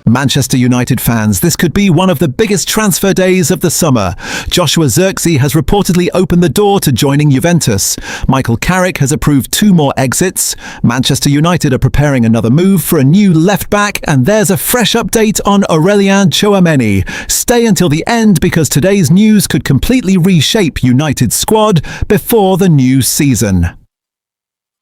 Manchester United fans, this could be one of the biggest transfer days of the summer. Joshua Zirkizee has reportedly opened the door to joining Juventus. Michael Carrick has approved 2 more exits. Manchester United are preparing another move for a new left-back, and there's a fresh update on Aurelien Tchouameni. Stay until the end because today's news could completely reshape United's squad before the new season.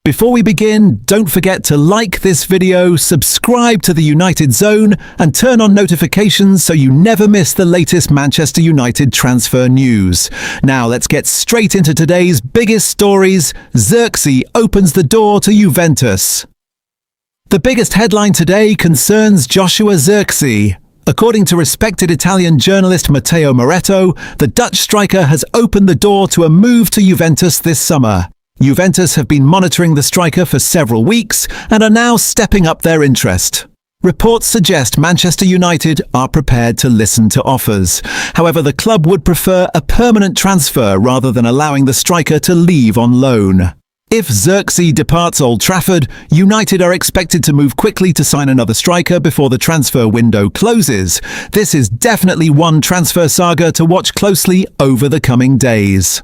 Before we begin, don't forget to like this video, subscribe to the United Zone, and turn on notifications so you never miss the latest Manchester United transfer news. Now let's get straight into today's biggest stories. Zirkizee opens the door to Juventus. The biggest headline today concerns Joshua Zirkizee. According to respected Italian journalist Matteo Moretto, the Dutch striker has opened the door to a move to Juventus this summer. Juventus have been monitoring the striker for several weeks and are now stepping up their interest. Reports suggest Manchester United are prepared to listen to offers. However, the club would prefer a permanent transfer rather than allowing the striker to leave on loan. If Zirkizee departs Old Trafford, United are expected to move quickly to sign another striker before the transfer window closes. This is definitely one transfer saga to watch closely over the coming days.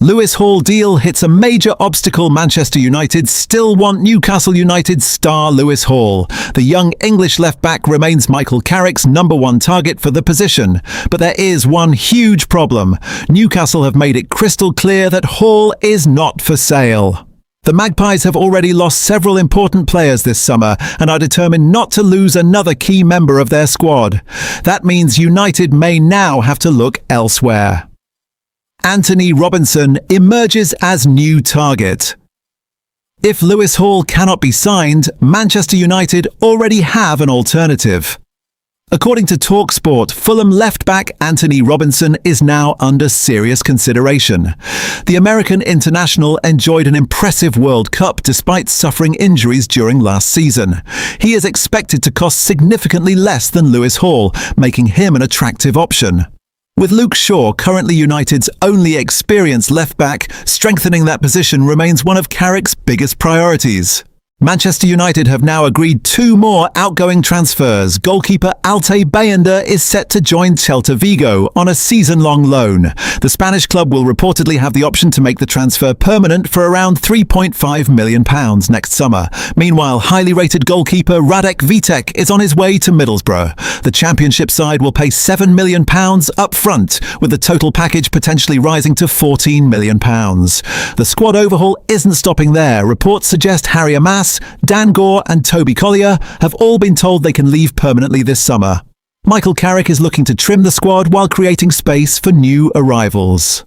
Lewis Hall deal hits a major obstacle. Manchester United still want Newcastle United star Lewis Hall. The young English left-back remains Michael Carrick's #1 target for the position. But there is one huge problem. Newcastle have made it crystal clear that Hall is not for sale. The Magpies have already lost several important players this summer and are determined not to lose another key member of their squad. That means United may now have to look elsewhere. Anthony Robinson emerges as new target. If Lewis Hall cannot be signed, Manchester United already have an alternative. According to TalkSport, Fulham left-back Anthony Robinson is now under serious consideration. The American international enjoyed an impressive World Cup despite suffering injuries during last season. He is expected to cost significantly less than Lewis Hall, making him an attractive option. With Luke Shaw currently United's only experienced left-back, strengthening that position remains one of Carrick's biggest priorities. Manchester United have now agreed 2 more outgoing transfers. Goalkeeper Altay Bayender is set to join Celta Vigo on a season-long loan. The Spanish club will reportedly have the option to make the transfer permanent for around £3.5 million next summer. Meanwhile, highly rated goalkeeper Radek Vitek is on his way to Middlesbrough. The Championship side will pay £7 million up front, with the total package potentially rising to £14 million. The squad overhaul isn't stopping there. Reports suggest Harry Amas, Dan Gore and Toby Collier have all been told they can leave permanently this summer. Michael Carrick is looking to trim the squad while creating space for new arrivals.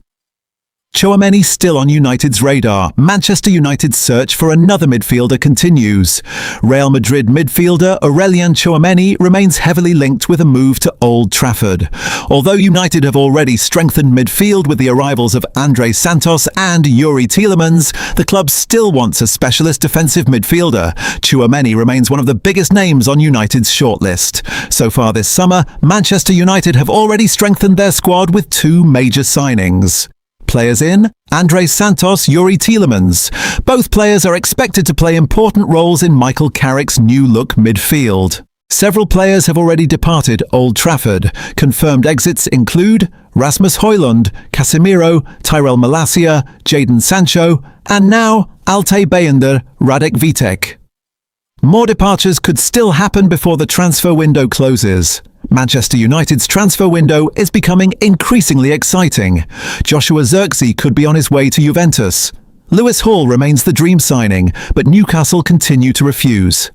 Tchouameni still on United's radar. Manchester United's search for another midfielder continues. Real Madrid midfielder Aurelien Tchouameni remains heavily linked with a move to Old Trafford. Although United have already strengthened midfield with the arrivals of Andrés Santos and Youri Tielemans, the club still wants a specialist defensive midfielder. Tchouameni remains one of the biggest names on United's shortlist. So far this summer, Manchester United have already strengthened their squad with 2 major signings. Players in: Andrés Santos, Youri Tielemans. Both players are expected to play important roles in Michael Carrick's new-look midfield. Several players have already departed Old Trafford. Confirmed exits include Rasmus Højlund, Casemiro, Tyrell Malacia, Jadon Sancho, and now Altay Bayender, Radek Vitek. More departures could still happen before the transfer window closes. Manchester United's transfer window is becoming increasingly exciting. Joshua Zirkizee could be on his way to Juventus. Lewis Hall remains the dream signing, but Newcastle continue to refuse.